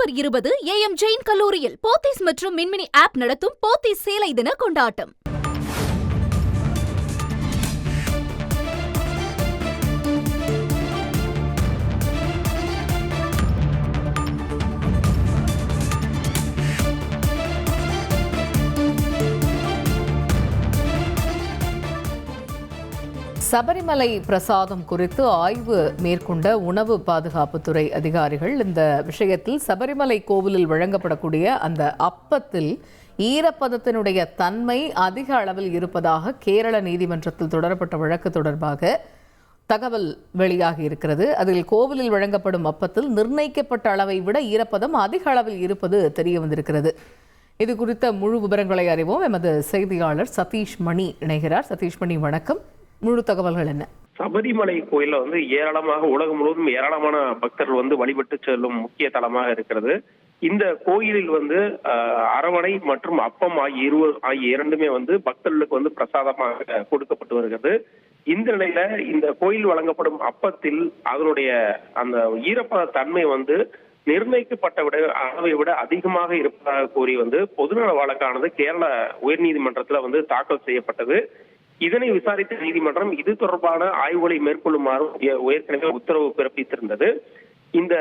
December 20 AM Jain கல்லூரியில் போத்தீஸ் மற்றும் மின்மினி app நடத்தும் போத்தீஸ் சேலை தின கொண்டாட்டம். சபரிமலை பிரசாதம் குறித்து ஆய்வு மேற்கொண்ட உணவு பாதுகாப்புத்துறை அதிகாரிகள் இந்த விஷயத்தில் சபரிமலை கோவிலில் வழங்கப்படக்கூடிய அந்த அப்பத்தில் ஈரப்பதத்தினுடைய தன்மை அதிக அளவில் இருப்பதாக கேரள நீதிமன்றத்தில் தொடரப்பட்ட வழக்கு தொடர்பாக தகவல் வெளியாகி இருக்கிறது. அதில் கோவிலில் வழங்கப்படும் அப்பத்தில் நிர்ணயிக்கப்பட்ட அளவை விட ஈரப்பதம் அதிக அளவில் இருப்பது தெரிய வந்திருக்கிறது. இது குறித்த முழு விவரங்களை அறிவோம். எமது செய்தியாளர் சதீஷ் மணி இணைகிறார். சதீஷ் மணி, வணக்கம். முழு தகவல்கள் என்ன? சபரிமலை கோயில்ல ஏராளமாக உலகம் முழுவதும் ஏராளமான பக்தர்கள் வழிபட்டு செல்லும் முக்கிய தலமாக இருக்கிறது. இந்த கோயிலில் அரவணை மற்றும் அப்பம் ஆகிய இரண்டுமே பக்தர்களுக்கு பிரசாதமாக கொடுக்கப்பட்டு வருகிறது. இந்த நிலையில இந்த கோயில் வழங்கப்படும் அப்பத்தில் அதனுடைய அந்த ஈரப்பத தன்மை நிர்ணயிக்கப்பட்ட அளவை விட அதிகமாக இருப்பதாக கூறி பொதுநல வழக்கானது கேரள உயர்நீதிமன்றத்துல தாக்கல் செய்யப்பட்டது. இதனை விசாரித்த நீதிமன்றம் இது தொடர்பான ஆய்வுகளை மேற்கொள்ளுமாறு ஏற்கனவே உத்தரவு பிறப்பித்திருந்தது. இந்த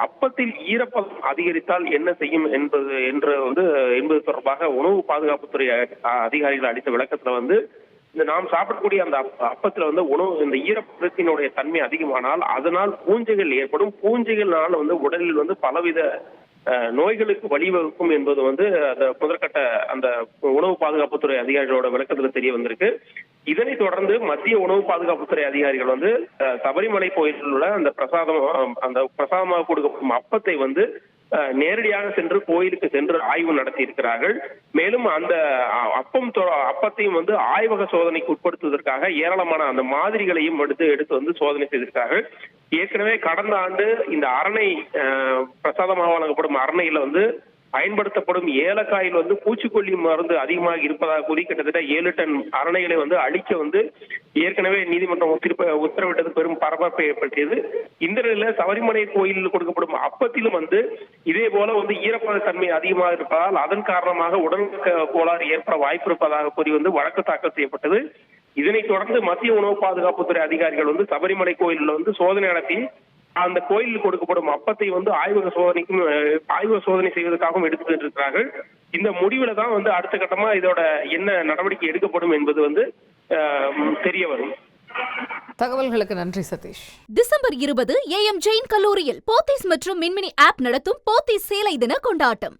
அப்பத்தில் ஈரப்பதம் அதிகரித்தால் என்ன செய்யும் என்பது தொடர்பாக உணவு பாதுகாப்புத்துறை அதிகாரிகள் அளித்த விளக்கத்துல இந்த நாம் சாப்பிடக்கூடிய அந்த அப்பத்துல இந்த ஈரப்பதத்தினுடைய தன்மை அதிகமானால் அதனால் பூஞ்சைகள் ஏற்படும். பூஞ்சைகளால் உடலில் பலவித நோய்களுக்கு வழிவகுக்கும் என்பது அந்த முதற்கட்ட அந்த உணவு பாதுகாப்புத்துறை அதிகாரிகளோட விளக்கத்துல தெரிய வந்திருக்கு. இதனை தொடர்ந்து மத்திய உணவு பாதுகாப்புத்துறை அதிகாரிகள் சபரிமலை கோயிலில் உள்ள அந்த பிரசாதமாக கொடுக்கப்படும் அப்பத்தை நேரடியாக சென்று கோயிலுக்கு சென்று ஆய்வு நடத்தி இருக்கிறார்கள். மேலும் அந்த அப்பத்தையும் ஆய்வக சோதனைக்கு உட்படுத்துவதற்காக ஏராளமான அந்த மாதிரிகளையும் எடுத்து சோதனை செய்திருக்கிறார்கள். ஏற்கனவே கடந்த ஆண்டு இந்த அரணை பிரசாதமாக வழங்கப்படும் அரணையில பயன்படுத்தப்படும் ஏலக்காயில் பூச்சிக்கொல்லி மருந்து அதிகமாக இருப்பதாக கூறி கிட்டத்தட்ட 7 டன் அரணைகளை அழிக்க ஏற்கனவே நீதிமன்றம் உத்தரவிட்டது பெரும் பரபரப்பை ஏற்படுத்தியது. இந்த நிலையில சபரிமலை கோயிலில் கொடுக்கப்படும் அப்பத்திலும் இதே போல ஈரப்பத தன்மை அதிகமாக இருப்பதால் அதன் காரணமாக உடல்நல கோளாறு ஏற்பட வாய்ப்பு இருப்பதாக கூறி வழக்கு தாக்கல் செய்யப்பட்டது. இதனைத் தொடர்ந்து மத்திய உணவு பாதுகாப்புத்துறை அதிகாரிகள் சபரிமலை கோயிலில் சோதனை நடத்தி அந்த கோயிலில் கொடுக்கப்படும் அப்பத்தை ஆய்வக சோதனை செய்வதற்காகவும் எடுத்துக்கிட்டு இருக்கிறார்கள். இந்த முடிவுல தான் அடுத்த கட்டமா இதோட என்ன நடவடிக்கை எடுக்கப்படும் என்பது தெரிய வரும். தகவல்களுக்கு நன்றி சதீஷ். டிசம்பர் 20 AM ஜெயின் கல்லூரியில் போத்தீஸ் மற்றும் மின்மினி ஆப் நடத்தும் போத்தீஸ் சேலை தின கொண்டாட்டம்.